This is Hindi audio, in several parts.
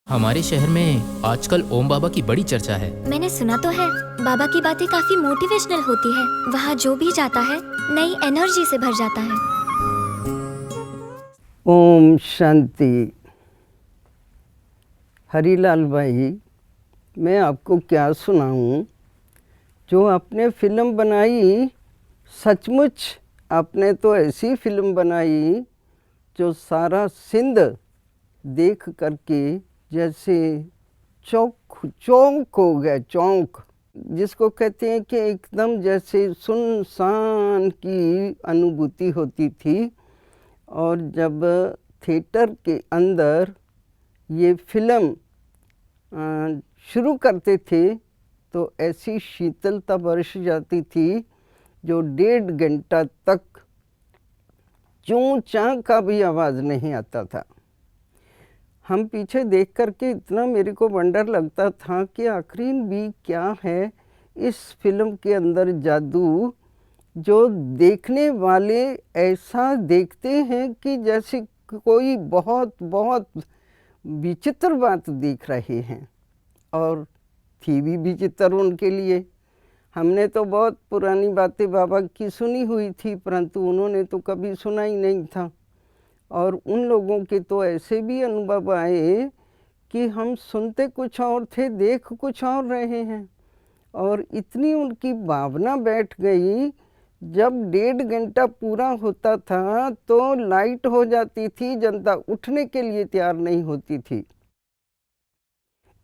हमारे शहर में आजकल ओम बाबा की बड़ी चर्चा है। मैंने सुना तो है, बाबा की बातें काफी मोटिवेशनल होती है। वहाँ जो भी जाता है नई एनर्जी से भर जाता है। ओम शांति। हरीलाल भाई, मैं आपको क्या सुनाऊं? जो आपने फिल्म बनाई, सचमुच आपने तो ऐसी फिल्म बनाई जो सारा सिंध देख करके जैसे चौंक हो गया। चौंक जिसको कहते हैं कि एकदम जैसे सुनसान की अनुभूति होती थी। और जब थिएटर के अंदर ये फिल्म शुरू करते थे तो ऐसी शीतलता बरस जाती थी जो 1.5 घंटा तक चूं चां का भी आवाज़ नहीं आता था। हम पीछे देख करके इतना मेरे को वंडर लगता था कि आखिर भी क्या है इस फिल्म के अंदर जादू, जो देखने वाले ऐसा देखते हैं कि जैसे कोई बहुत बहुत विचित्र बात देख रहे हैं। और थी भी विचित्र उनके लिए। हमने तो बहुत पुरानी बातें बाबा की सुनी हुई थी, परंतु उन्होंने तो कभी सुना ही नहीं था। और उन लोगों के तो ऐसे भी अनुभव आए कि हम सुनते कुछ और थे, देख कुछ और रहे हैं। और इतनी उनकी भावना बैठ गई, जब 1.5 घंटा पूरा होता था तो लाइट हो जाती थी, जनता उठने के लिए तैयार नहीं होती थी।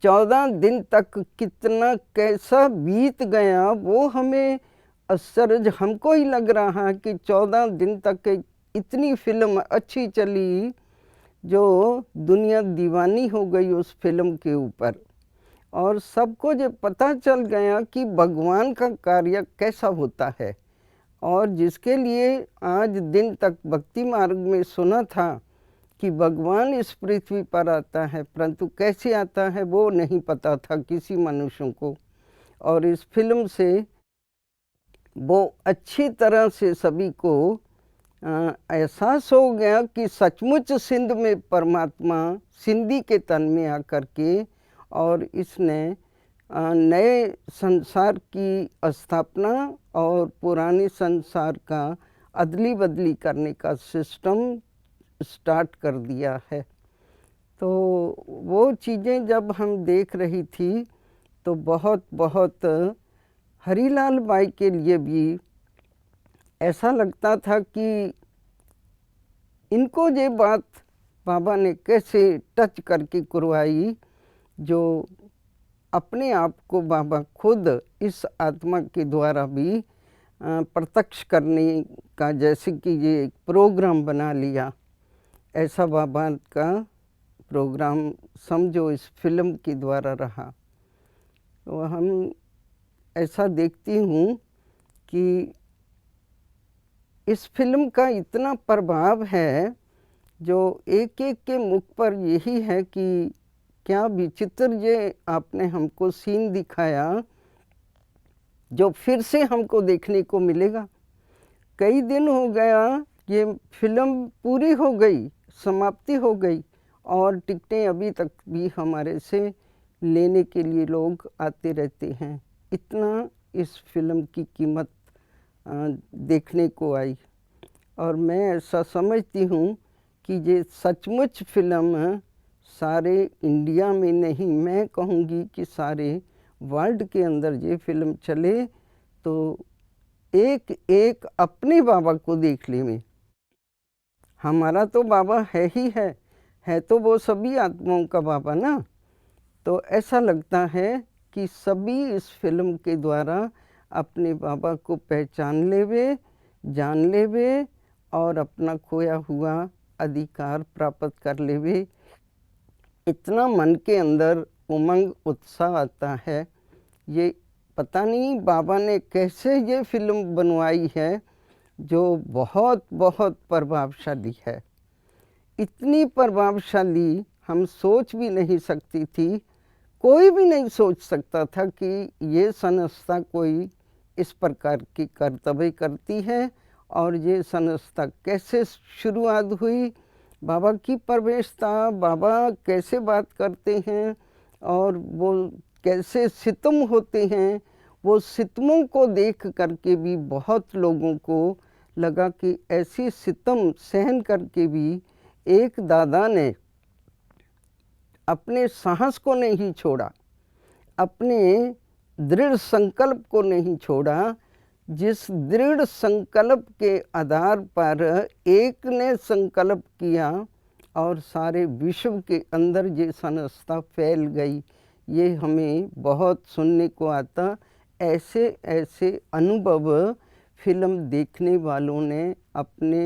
14 दिन तक कितना कैसा बीत गया वो हमें आश्चर्य हमको ही लग रहा है कि 14 दिन तक इतनी फिल्म अच्छी चली, जो दुनिया दीवानी हो गई उस फिल्म के ऊपर। और सबको जो पता चल गया कि भगवान का कार्य कैसा होता है। और जिसके लिए आज दिन तक भक्ति मार्ग में सुना था कि भगवान इस पृथ्वी पर आता है, परंतु कैसे आता है वो नहीं पता था किसी मनुष्यों को। और इस फिल्म से वो अच्छी तरह से सभी को एहसास हो गया कि सचमुच सिंध में परमात्मा सिंधी के तन में आकर के और इसने नए संसार की स्थापना और पुराने संसार का अदली बदली करने का सिस्टम स्टार्ट कर दिया है। तो वो चीज़ें जब हम देख रही थी तो बहुत बहुत हरीलाल बाई के लिए भी ऐसा लगता था कि इनको ये बात बाबा ने कैसे टच करके करवाई, जो अपने आप को बाबा खुद इस आत्मा के द्वारा भी प्रत्यक्ष करने का जैसे कि ये एक प्रोग्राम बना लिया। ऐसा बाबा का प्रोग्राम समझो इस फिल्म के द्वारा रहा। तो हम ऐसा देखती हूँ कि इस फिल्म का इतना प्रभाव है, जो एक एक के मुख पर यही है कि क्या विचित्र ये आपने हमको सीन दिखाया जो फिर से हमको देखने को मिलेगा। कई दिन हो गया, ये फिल्म पूरी हो गई, समाप्ति हो गई, और टिकटें अभी तक भी हमारे से लेने के लिए लोग आते रहते हैं। इतना इस फिल्म की कीमत देखने को आई। और मैं ऐसा समझती हूँ कि ये सचमुच फिल्म सारे इंडिया में नहीं, मैं कहूँगी कि सारे वर्ल्ड के अंदर ये फिल्म चले तो एक एक अपने बाबा को देख ले में। हमारा तो बाबा है ही है तो वो सभी आत्माओं का बाबा ना। तो ऐसा लगता है कि सभी इस फिल्म के द्वारा अपने बाबा को पहचान लेवे, जान लेवे और अपना खोया हुआ अधिकार प्राप्त कर लेवे। इतना मन के अंदर उमंग उत्साह आता है। ये पता नहीं बाबा ने कैसे ये फिल्म बनवाई है, जो बहुत बहुत प्रभावशाली है। इतनी प्रभावशाली हम सोच भी नहीं सकती थी, कोई भी नहीं सोच सकता था कि ये संस्था कोई इस प्रकार की कर्तव्य करती है। और ये संस्था कैसे शुरुआत हुई बाबा की प्रवेशता, बाबा कैसे बात करते हैं और वो कैसे सितम होते हैं, वो सितमों को देख करके भी बहुत लोगों को लगा कि ऐसी सितम सहन करके भी एक दादा ने अपने साहस को नहीं छोड़ा, अपने दृढ़ संकल्प को नहीं छोड़ा। जिस दृढ़ संकल्प के आधार पर एक ने संकल्प किया और सारे विश्व के अंदर ये संस्था फैल गई, ये हमें बहुत सुनने को आता। ऐसे ऐसे अनुभव फिल्म देखने वालों ने अपने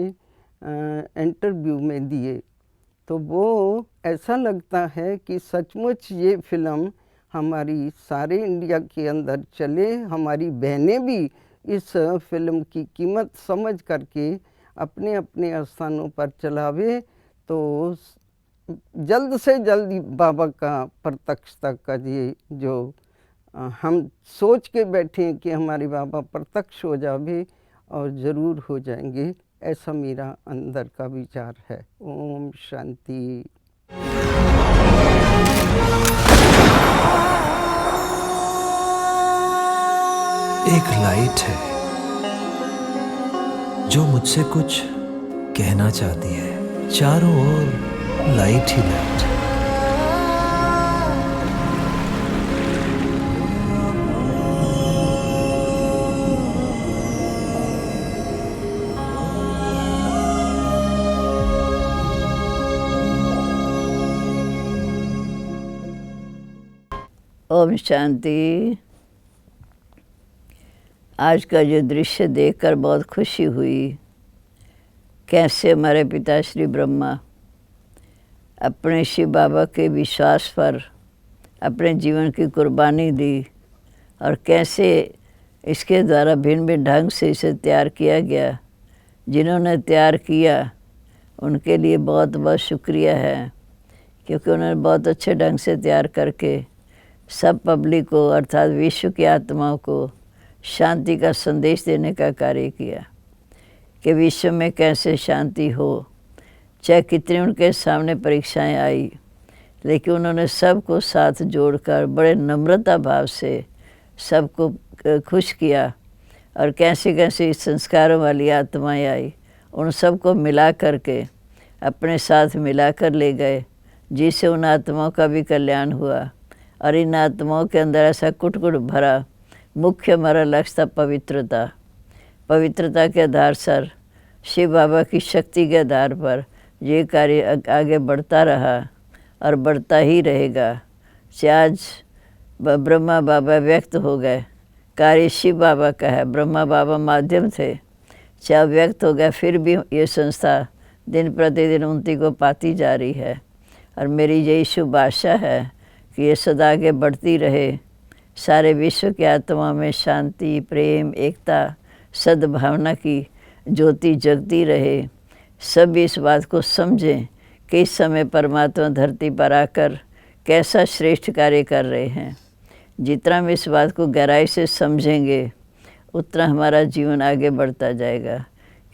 इंटरव्यू में दिए। तो वो ऐसा लगता है कि सचमुच ये फिल्म हमारी सारे इंडिया के अंदर चले, हमारी बहनें भी इस फिल्म की कीमत समझ करके अपने अपने स्थानों पर चलावे, तो जल्द से जल्द बाबा का प्रत्यक्षता का ये जो हम सोच के बैठे हैं कि हमारे बाबा प्रत्यक्ष हो जावे, और ज़रूर हो जाएंगे, ऐसा मेरा अंदर का विचार है। ओम शांति। एक लाइट है जो मुझसे कुछ कहना चाहती है। चारों ओर लाइट ही लाइट। ओम शांति। आज का जो दृश्य देखकर बहुत खुशी हुई, कैसे हमारे पिता श्री ब्रह्मा अपने शिव बाबा के विश्वास पर अपने जीवन की कुर्बानी दी, और कैसे इसके द्वारा भिन्न भिन्न ढंग से इसे तैयार किया गया। जिन्होंने तैयार किया उनके लिए बहुत बहुत शुक्रिया है, क्योंकि उन्होंने बहुत अच्छे ढंग से तैयार करके सब पब्लिक को अर्थात विश्व की आत्माओं को शांति का संदेश देने का कार्य किया कि विश्व में कैसे शांति हो। चाहे कितनी उनके सामने परीक्षाएं आई, लेकिन उन्होंने सबको साथ जोड़कर बड़े नम्रता भाव से सबको खुश किया, और कैसे कैसे इस संस्कारों वाली आत्माएं आई, उन सबको मिला करके अपने साथ मिला कर ले गए, जिससे उन आत्माओं का भी कल्याण हुआ। और इन आत्माओं के अंदर ऐसा कुट-कुट भरा मुख्य हमारा लक्ष्य था पवित्रता। पवित्रता के आधार पर शिव बाबा की शक्ति के आधार पर ये कार्य आगे बढ़ता रहा और बढ़ता ही रहेगा। आज ब्रह्मा बाबा व्यक्त हो गए, कार्य शिव बाबा का है, ब्रह्मा बाबा माध्यम थे, चाहे व्यक्त हो गया, फिर भी ये संस्था दिन प्रतिदिन उन्नति को पाती जा रही है। और मेरी यही शुभ आशा है कि ये सदा आगे बढ़ती रहे, सारे विश्व की आत्मा में शांति, प्रेम, एकता, सद्भावना की ज्योति जगती रहे। सब इस बात को समझें कि इस समय परमात्मा धरती पर आकर कैसा श्रेष्ठ कार्य कर रहे हैं। जितना हम इस बात को गहराई से समझेंगे, उतना हमारा जीवन आगे बढ़ता जाएगा,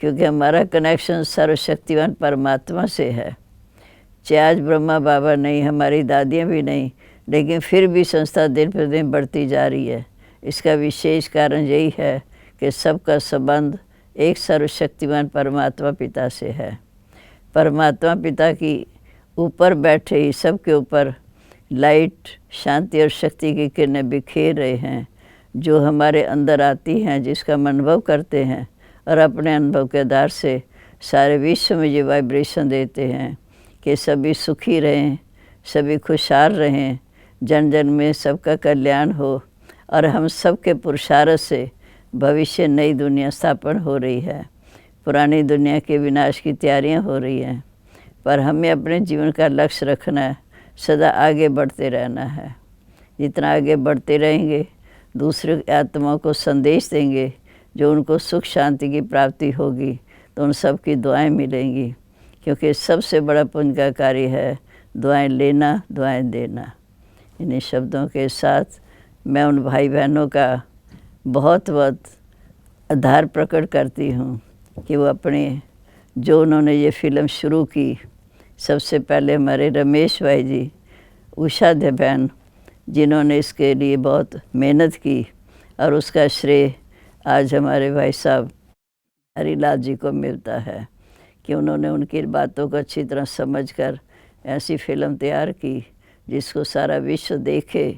क्योंकि हमारा कनेक्शन सर्वशक्तिवान परमात्मा से है। चाहे आज ब्रह्मा बाबा नहीं, हमारी दादियाँ भी नहीं, लेकिन फिर भी संस्था दिन प्रतिदिन बढ़ती जा रही है। इसका विशेष कारण यही है कि सबका संबंध एक सर्वशक्तिवान परमात्मा पिता से है। परमात्मा पिता की ऊपर बैठे ही सबके ऊपर लाइट, शांति और शक्ति की किरणें बिखेर रहे हैं, जो हमारे अंदर आती हैं, जिसका हम अनुभव करते हैं, और अपने अनुभव के आधार से सारे विश्व में ये वाइब्रेशन देते हैं कि सभी सुखी रहें, सभी खुशहाल रहें, जन जन में सबका कल्याण हो, और हम सबके पुरुषार्थ से भविष्य नई दुनिया स्थापन हो रही है। पुरानी दुनिया के विनाश की तैयारियां हो रही हैं, पर हमें अपने जीवन का लक्ष्य रखना है, सदा आगे बढ़ते रहना है। जितना आगे बढ़ते रहेंगे, दूसरे आत्माओं को संदेश देंगे, जो उनको सुख शांति की प्राप्ति होगी, तो उन सब की दुआएं मिलेंगी, क्योंकि सबसे बड़ा पुण्य का कार्य है दुआएं लेना, दुआएं देना। इन्हीं शब्दों के साथ मैं उन भाई बहनों का बहुत बहुत आभार प्रकट करती हूँ कि वो अपने जो उन्होंने ये फिल्म शुरू की, सबसे पहले हमारे रमेश भाई जी, उषा दे बहन, जिन्होंने इसके लिए बहुत मेहनत की, और उसका श्रेय आज हमारे भाई साहब हरीलाल जी को मिलता है कि उन्होंने उनकी बातों को अच्छी तरह समझकर ऐसी फिल्म तैयार की जिसको सारा विश्व देखे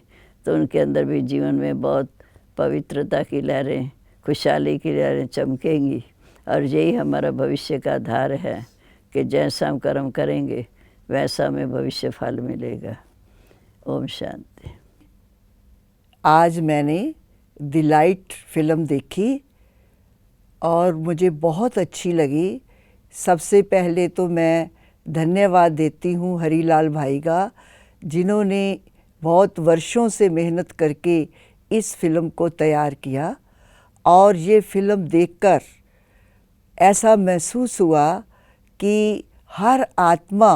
तो उनके अंदर भी जीवन में बहुत पवित्रता की लहरें, खुशहाली की लहरें चमकेंगी। और यही हमारा भविष्य का आधार है कि जैसा हम कर्म करेंगे वैसा हमें भविष्य फल मिलेगा। ओम शांति। आज मैंने द लाइट फिल्म देखी और मुझे बहुत अच्छी लगी। सबसे पहले तो मैं धन्यवाद देती हूँ हरीलाल भाई का, जिन्होंने बहुत वर्षों से मेहनत करके इस फिल्म को तैयार किया। और ये फिल्म देखकर ऐसा महसूस हुआ कि हर आत्मा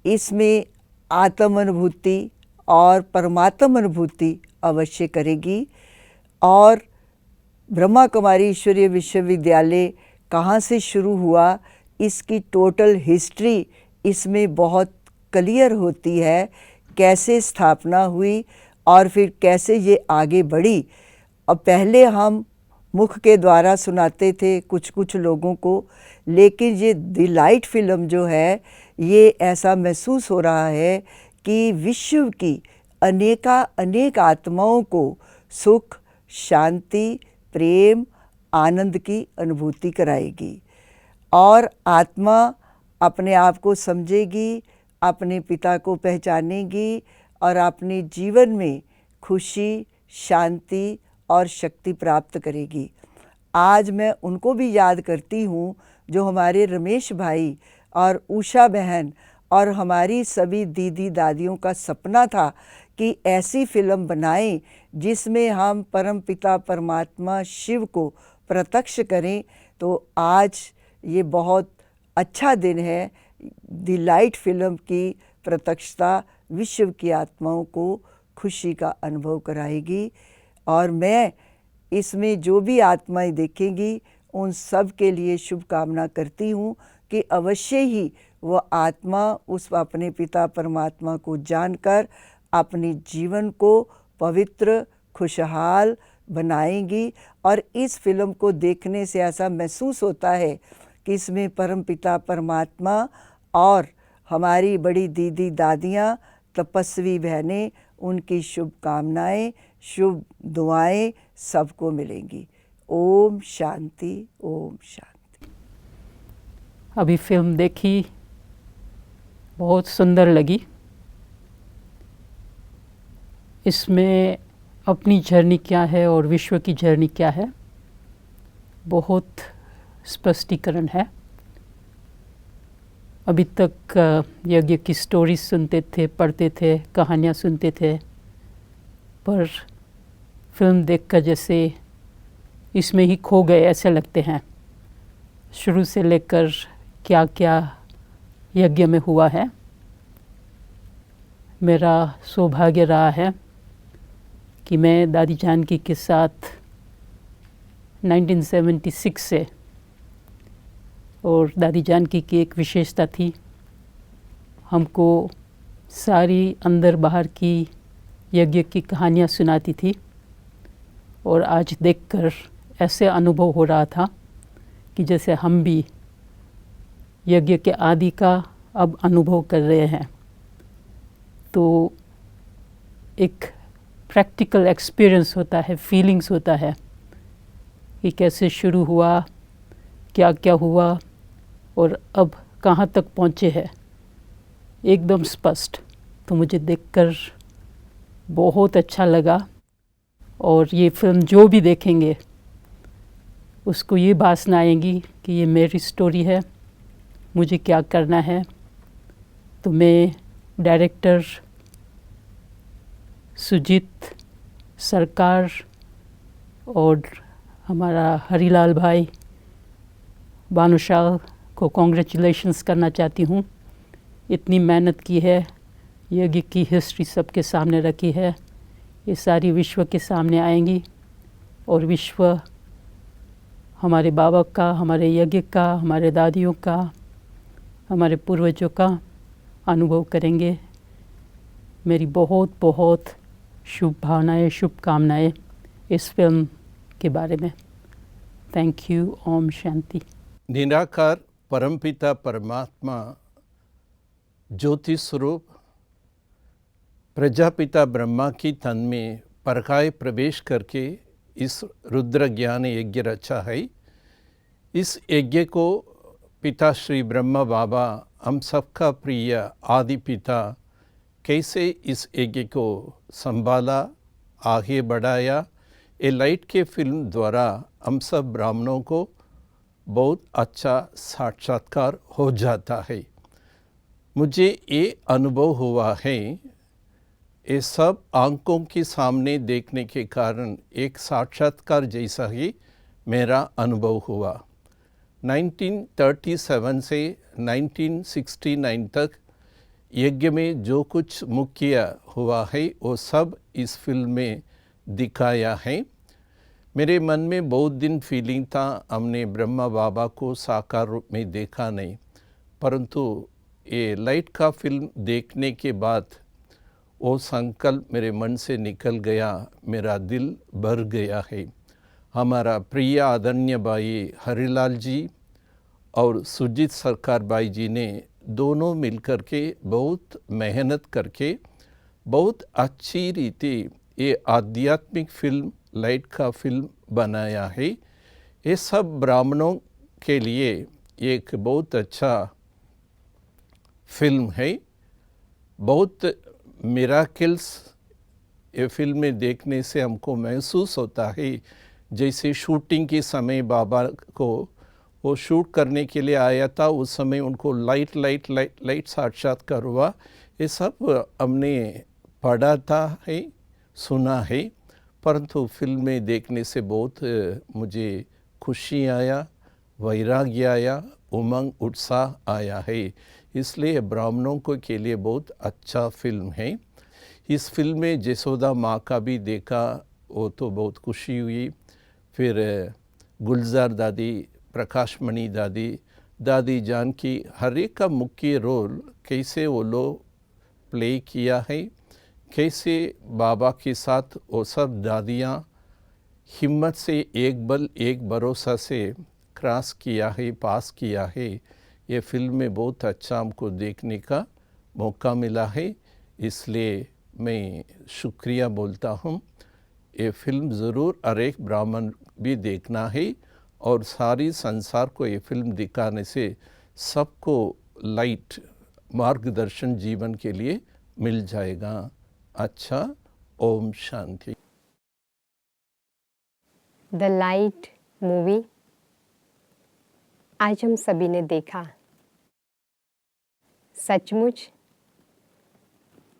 इसमें आत्म अनुभूति और परमात्म अनुभूति अवश्य करेगी। और ब्रह्मा कुमारी ईश्वरीय विश्वविद्यालय कहाँ से शुरू हुआ, इसकी टोटल हिस्ट्री इसमें बहुत क्लियर होती है, कैसे स्थापना हुई और फिर कैसे ये आगे बढ़ी। और पहले हम मुख के द्वारा सुनाते थे कुछ कुछ लोगों को, लेकिन ये द लाइट फिल्म जो है, ये ऐसा महसूस हो रहा है कि विश्व की अनेक आत्माओं को सुख, शांति, प्रेम, आनंद की अनुभूति कराएगी। और आत्मा अपने आप को समझेगी, अपने पिता को पहचानेगी और अपने जीवन में खुशी, शांति और शक्ति प्राप्त करेगी। आज मैं उनको भी याद करती हूँ जो हमारे रमेश भाई और उषा बहन और हमारी सभी दीदी दादियों का सपना था कि ऐसी फिल्म बनाएं जिसमें हम परमपिता परमात्मा शिव को प्रत्यक्ष करें। तो आज ये बहुत अच्छा दिन है। द लाइट फिल्म की प्रत्यक्षता विश्व की आत्माओं को खुशी का अनुभव कराएगी। और मैं इसमें जो भी आत्माएं देखेंगी उन सब के लिए शुभकामना करती हूँ कि अवश्य ही वह आत्मा उस अपने पिता परमात्मा को जानकर अपने जीवन को पवित्र, खुशहाल बनाएंगी। और इस फिल्म को देखने से ऐसा महसूस होता है कि इसमें परमपिता परमात्मा और हमारी बड़ी दीदी दादियाँ, तपस्वी बहनें, उनकी शुभकामनाएं, शुभ दुआएं सबको मिलेंगी। ओम शांति, ओम शांति। अभी फिल्म देखी, बहुत सुंदर लगी। इसमें अपनी जर्नी क्या है और विश्व की जर्नी क्या है, बहुत स्पष्टीकरण है। अभी तक यज्ञ की स्टोरी सुनते थे, पढ़ते थे, कहानियाँ सुनते थे, पर फिल्म देखकर जैसे इसमें ही खो गए ऐसे लगते हैं। शुरू से लेकर क्या क्या यज्ञ में हुआ है। मेरा सौभाग्य रहा है कि मैं दादी जानकी के साथ 1976 से, और दादी जानकी की एक विशेषता थी, हमको सारी अंदर बाहर की यज्ञ की कहानियाँ सुनाती थी। और आज देखकर ऐसे अनुभव हो रहा था कि जैसे हम भी यज्ञ के आदि का अब अनुभव कर रहे हैं। तो एक प्रैक्टिकल एक्सपीरियंस होता है, फीलिंग्स होता है कि कैसे शुरू हुआ, क्या क्या हुआ और अब कहाँ तक पहुँचे हैं, एकदम स्पष्ट। तो मुझे देखकर बहुत अच्छा लगा। और ये फिल्म जो भी देखेंगे उसको ये भावना आएगी कि ये मेरी स्टोरी है, मुझे क्या करना है। तो मैं डायरेक्टर सुजीत सरकार और हमारा हरीलाल भाई भानुशाल को कॉन्ग्रेचुलेशंस करना चाहती हूँ। इतनी मेहनत की है, यज्ञ की हिस्ट्री सबके सामने रखी है, ये सारी विश्व के सामने आएंगी और विश्व हमारे बाबा का, हमारे यज्ञ का, हमारे दादियों का, हमारे पूर्वजों का अनुभव करेंगे। मेरी बहुत बहुत शुभ भावनाएं, शुभकामनाएं इस फिल्म के बारे में। Thank you. ओम शांति। निराकार परमपिता परमात्मा ज्योति स्वरूप प्रजापिता ब्रह्मा की तन में परकाय प्रवेश करके इस रुद्र ज्ञान यज्ञ रचा है। इस यज्ञ को पिता श्री ब्रह्मा बाबा, हम सबका प्रिय आदि पिता, कैसे इस यज्ञ को संभाला, आगे बढ़ाया, ये लाइट के फिल्म द्वारा हम सब ब्राह्मणों को बहुत अच्छा साक्षात्कार हो जाता है। मुझे ये अनुभव हुआ है, ये सब आंखों के सामने देखने के कारण एक साक्षात्कार जैसा ही मेरा अनुभव हुआ। 1937 से 1969 तक यज्ञ में जो कुछ मुख्य हुआ है वो सब इस फिल्म में दिखाया है। मेरे मन में बहुत दिन फीलिंग था, हमने ब्रह्मा बाबा को साकार रूप में देखा नहीं, परंतु ये लाइट का फिल्म देखने के बाद वो संकल्प मेरे मन से निकल गया, मेरा दिल भर गया है। हमारा प्रिय आदरणीय भाई हरिलाल जी और सुजीत सरकार भाई जी ने दोनों मिलकर के बहुत मेहनत करके बहुत अच्छी रीति ये आध्यात्मिक फिल्म लाइट का फिल्म बनाया है। ये सब ब्राह्मणों के लिए एक बहुत अच्छा फिल्म है। बहुत मिराकिल्स ये फिल्म में देखने से हमको महसूस होता है जैसे शूटिंग के समय बाबा को वो शूट करने के लिए आया था, उस समय उनको लाइट साक्षात्कार हुआ। ये सब हमने पढ़ा था है, सुना है, परंतु फिल्म में देखने से बहुत मुझे खुशी आया, वैराग्य आया, उमंग उत्साह आया है। इसलिए ब्राह्मणों को के लिए बहुत अच्छा फिल्म है। इस फिल्म में जसोदा माँ का भी देखा, वो तो बहुत खुशी हुई। फिर गुलजार दादी, प्रकाश मणि दादी, दादी जान की हर एक का मुख्य रोल कैसे वो लोग प्ले किया है, कैसे बाबा के साथ वो सब दादियाँ हिम्मत से एक बल एक भरोसा से क्रॉस किया है, पास किया है। ये फिल्म में बहुत अच्छा हमको देखने का मौका मिला है, इसलिए मैं शुक्रिया बोलता हूँ। ये फिल्म ज़रूर हर एक ब्राह्मण भी देखना है और सारी संसार को ये फिल्म दिखाने से सबको लाइट मार्गदर्शन जीवन के लिए मिल जाएगा। अच्छा, Om Shanti. The light movie आज हम सभी ने देखा। सचमुच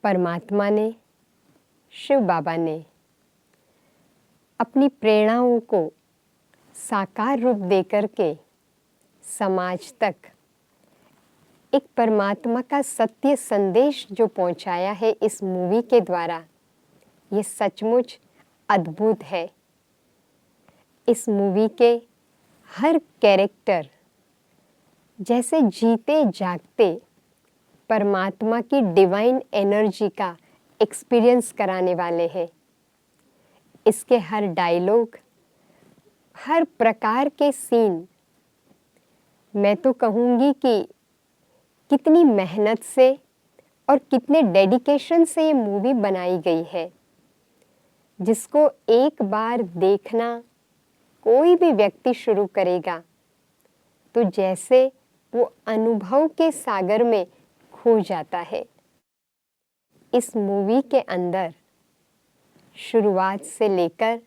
परमात्मा ने, शिव बाबा ने अपनी प्रेरणाओं को साकार रूप देकर के समाज तक एक परमात्मा का सत्य संदेश जो पहुंचाया है इस मूवी के द्वारा, ये सचमुच अद्भुत है। इस मूवी के हर कैरेक्टर जैसे जीते जागते परमात्मा की डिवाइन एनर्जी का एक्सपीरियंस कराने वाले हैं। इसके हर डायलॉग, हर प्रकार के सीन, मैं तो कहूँगी कि कितनी मेहनत से और कितने डेडिकेशन से ये मूवी बनाई गई है, जिसको एक बार देखना कोई भी व्यक्ति शुरू करेगा तो जैसे वो अनुभव के सागर में खो जाता है। इस मूवी के अंदर शुरुआत से लेकर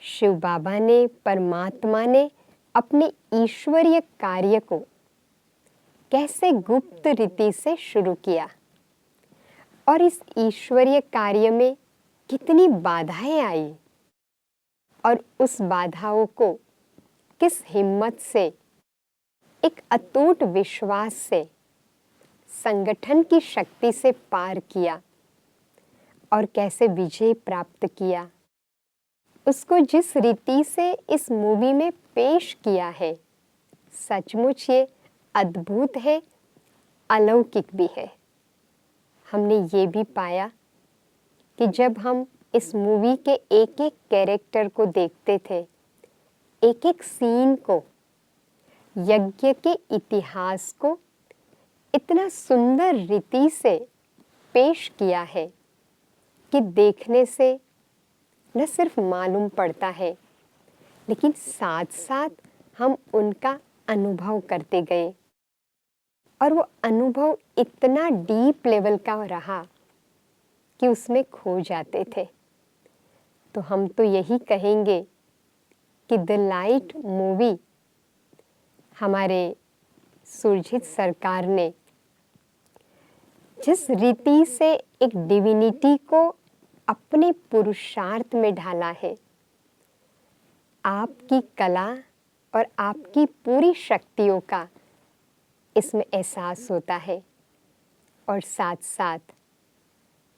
शिव बाबा ने, परमात्मा ने अपने ईश्वरीय कार्य को कैसे गुप्त रीति से शुरू किया और इस ईश्वरीय कार्य में कितनी बाधाएं आई और उस बाधाओं को किस हिम्मत से, एक अटूट विश्वास से, संगठन की शक्ति से पार किया और कैसे विजय प्राप्त किया, उसको जिस रीति से इस मूवी में पेश किया है, सचमुच ये अद्भुत है, अलौकिक भी है। हमने ये भी पाया कि जब हम इस मूवी के एक एक कैरेक्टर को देखते थे, एक एक सीन को, यज्ञ के इतिहास को इतना सुंदर रीति से पेश किया है कि देखने से न सिर्फ मालूम पड़ता है, लेकिन साथ साथ हम उनका अनुभव करते गए और वो अनुभव इतना डीप लेवल का रहा कि उसमें खो जाते थे। तो हम तो यही कहेंगे कि द लाइट मूवी हमारे सुरजीत सरकार ने जिस रीति से एक डिविनिटी को अपने पुरुषार्थ में ढाला है, आपकी कला और आपकी पूरी शक्तियों का इसमें एहसास होता है। और साथ साथ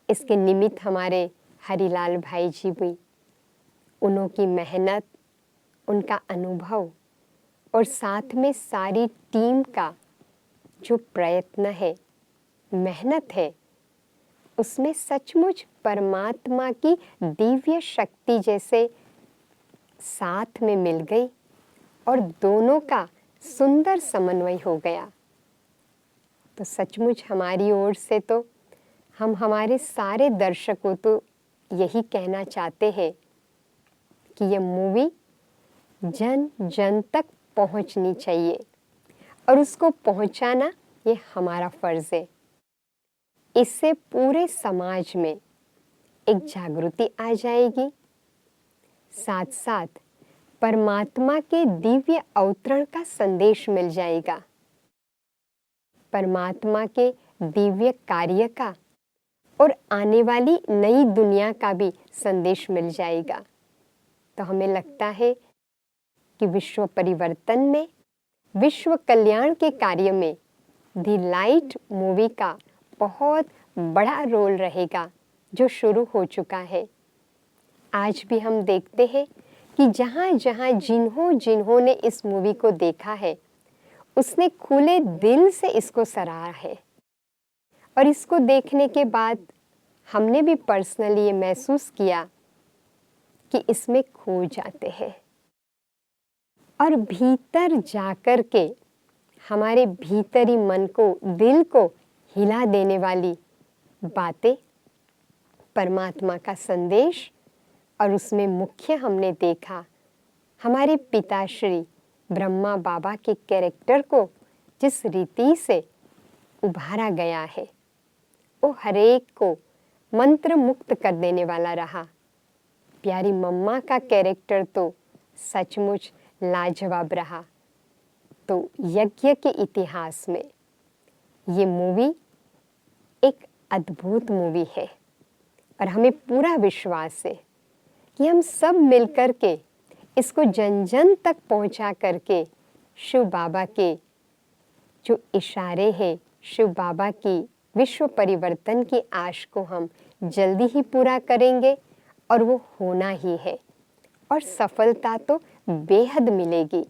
इसके निमित्त हमारे हरिलाल भाई जी भी, उनकी मेहनत, उनका अनुभव और साथ में सारी टीम का जो प्रयत्न है, मेहनत है, उसमें सचमुच परमात्मा की दिव्य शक्ति जैसे साथ में मिल गई और दोनों का सुंदर समन्वय हो गया। तो सचमुच हमारी ओर से तो हम हमारे सारे दर्शकों तो यही कहना चाहते हैं कि ये मूवी जन जन तक पहुंचनी चाहिए और उसको पहुंचाना ये हमारा फर्ज है। इससे पूरे समाज में एक जागृति आ जाएगी, साथ साथ परमात्मा के दिव्य अवतरण का संदेश मिल जाएगा, परमात्मा के दिव्य कार्य का और आने वाली नई दुनिया का भी संदेश मिल जाएगा। तो हमें लगता है कि विश्व परिवर्तन में, विश्व कल्याण के कार्य में द लाइट मूवी का बहुत बड़ा रोल रहेगा, जो शुरू हो चुका है। आज भी हम देखते हैं कि जहाँ जहाँ जिन्हों ने इस मूवी को देखा है, उसने खुले दिल से इसको सराहा है। और इसको देखने के बाद हमने भी पर्सनली ये महसूस किया कि इसमें खो जाते हैं और भीतर जाकर के हमारे भीतरी मन को, दिल को हिला देने वाली बातें, परमात्मा का संदेश, और उसमें मुख्य हमने देखा हमारे पिताश्री ब्रह्मा बाबा के कैरेक्टर को जिस रीति से उभारा गया है, वो हरेक को मंत्र मुक्त कर देने वाला रहा। प्यारी मम्मा का कैरेक्टर तो सचमुच लाजवाब रहा। तो यज्ञ के इतिहास में ये मूवी एक अद्भुत मूवी है और हमें पूरा विश्वास है कि हम सब मिलकर के इसको जन जन तक पहुंचा करके शिव बाबा के जो इशारे हैं, शिव बाबा की विश्व परिवर्तन की आश को हम जल्दी ही पूरा करेंगे और वो होना ही है और सफलता तो बेहद मिलेगी।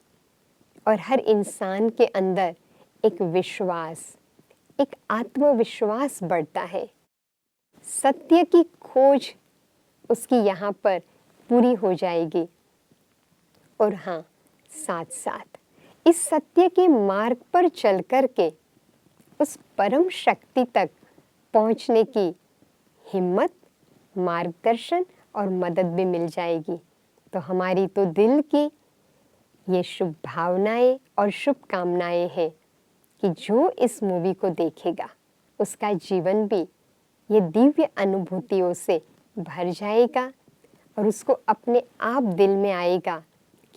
और हर इंसान के अंदर एक विश्वास, एक आत्मविश्वास बढ़ता है। सत्य की खोज उसकी यहाँ पर पूरी हो जाएगी। और हाँ, साथ साथ इस सत्य के मार्ग पर चल कर के उस परम शक्ति तक पहुँचने की हिम्मत, मार्गदर्शन और मदद भी मिल जाएगी। तो हमारी तो दिल की ये शुभ भावनाएं और शुभकामनाएं हैं कि जो इस मूवी को देखेगा उसका जीवन भी ये दिव्य अनुभूतियों से भर जाएगा और उसको अपने आप दिल में आएगा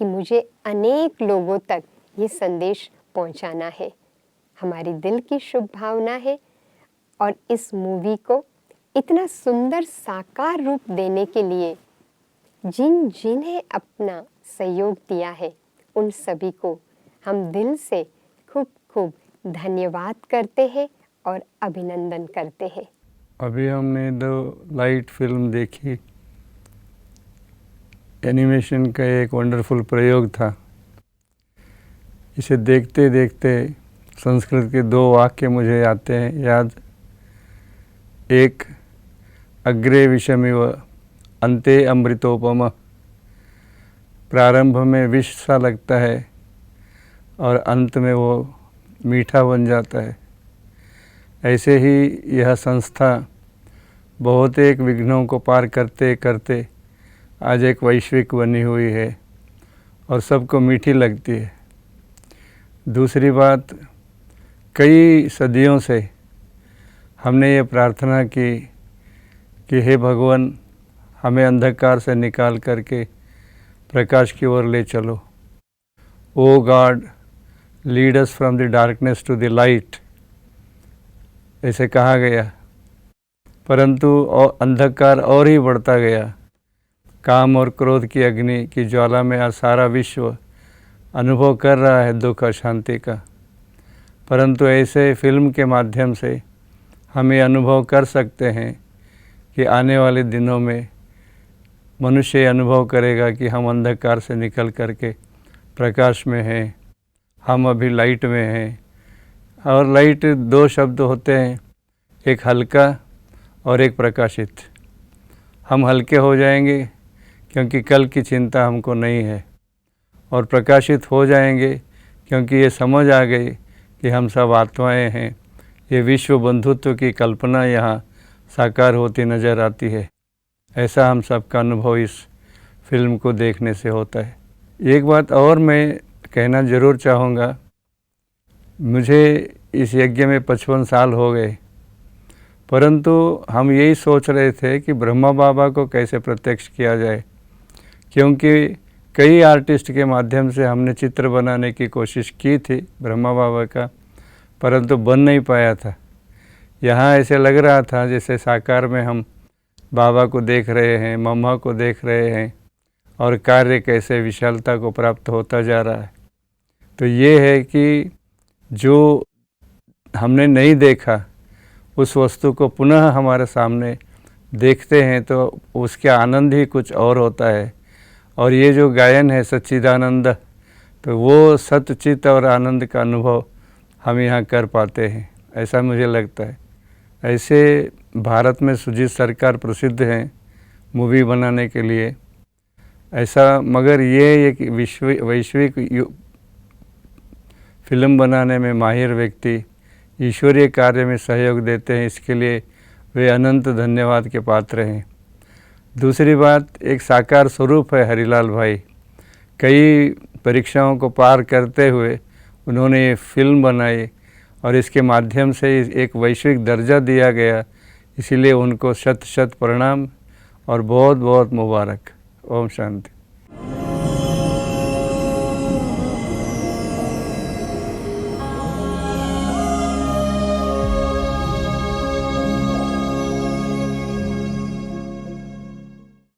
कि मुझे अनेक लोगों तक ये संदेश पहुंचाना है। हमारी दिल की शुभ भावना है और इस मूवी को इतना सुंदर साकार रूप देने के लिए जिन्हें अपना सहयोग दिया है, उन सभी को हम दिल से खूब खूब धन्यवाद करते हैं और अभिनंदन करते हैं। अभी हमने द लाइट फिल्म देखी। एनिमेशन का एक वंडरफुल प्रयोग था। इसे देखते देखते संस्कृत के 2 वाक्य मुझे आते हैं याद। एक, अग्रे विषमिव अंते अमृतोपम, प्रारंभ में विष सा लगता है और अंत में वो मीठा बन जाता है। ऐसे ही यह संस्था बहुत एक विघ्नों को पार करते करते आज एक वैश्विक बनी हुई है और सबको मीठी लगती है। दूसरी बात, कई सदियों से हमने ये प्रार्थना की कि हे भगवान, हमें अंधकार से निकाल करके प्रकाश की ओर ले चलो। Oh God, lead us from the darkness to the light, ऐसे कहा गया। परंतु अंधकार और ही बढ़ता गया। काम और क्रोध की अग्नि की ज्वाला में आज सारा विश्व अनुभव कर रहा है दुख और शांति का। परंतु ऐसे फिल्म के माध्यम से हम ये अनुभव कर सकते हैं कि आने वाले दिनों में मनुष्य ये अनुभव करेगा कि हम अंधकार से निकल करके प्रकाश में हैं, हम अभी लाइट में हैं। और लाइट 2 शब्द होते हैं, एक हल्का और एक प्रकाशित। हम हल्के हो जाएंगे क्योंकि कल की चिंता हमको नहीं है, और प्रकाशित हो जाएंगे क्योंकि ये समझ आ गई कि हम सब आत्माएं हैं। ये विश्व बंधुत्व की कल्पना यहाँ साकार होती नज़र आती है। ऐसा हम सबका अनुभव इस फिल्म को देखने से होता है। एक बात और मैं कहना ज़रूर चाहूँगा, मुझे इस यज्ञ में 55 साल हो गए, परंतु हम यही सोच रहे थे कि ब्रह्मा बाबा को कैसे प्रत्यक्ष किया जाए, क्योंकि कई आर्टिस्ट के माध्यम से हमने चित्र बनाने की कोशिश की थी ब्रह्मा बाबा का, परंतु बन नहीं पाया था। यहाँ ऐसे लग रहा था जैसे साकार में हम बाबा को देख रहे हैं, मम्मा को देख रहे हैं, और कार्य कैसे विशालता को प्राप्त होता जा रहा है। तो ये है कि जो हमने नहीं देखा उस वस्तु को पुनः हमारे सामने देखते हैं तो उसके आनंद ही कुछ और होता है। और ये जो गायन है सच्चिदानंद, तो वो सतचित और आनंद का अनुभव हम यहाँ कर पाते हैं, ऐसा मुझे लगता है। ऐसे भारत में सुजीत सरकार प्रसिद्ध हैं मूवी बनाने के लिए, ऐसा, मगर ये एक वैश्विक फिल्म बनाने में माहिर व्यक्ति ईश्वरीय कार्य में सहयोग देते हैं, इसके लिए वे अनंत धन्यवाद के पात्र हैं। दूसरी बात, एक साकार स्वरूप है हरिलाल भाई। कई परीक्षाओं को पार करते हुए उन्होंने ये फिल्म बनाई और इसके माध्यम से एक वैश्विक दर्जा दिया गया, इसीलिए उनको शत शत प्रणाम और बहुत बहुत मुबारक। ओम शांति।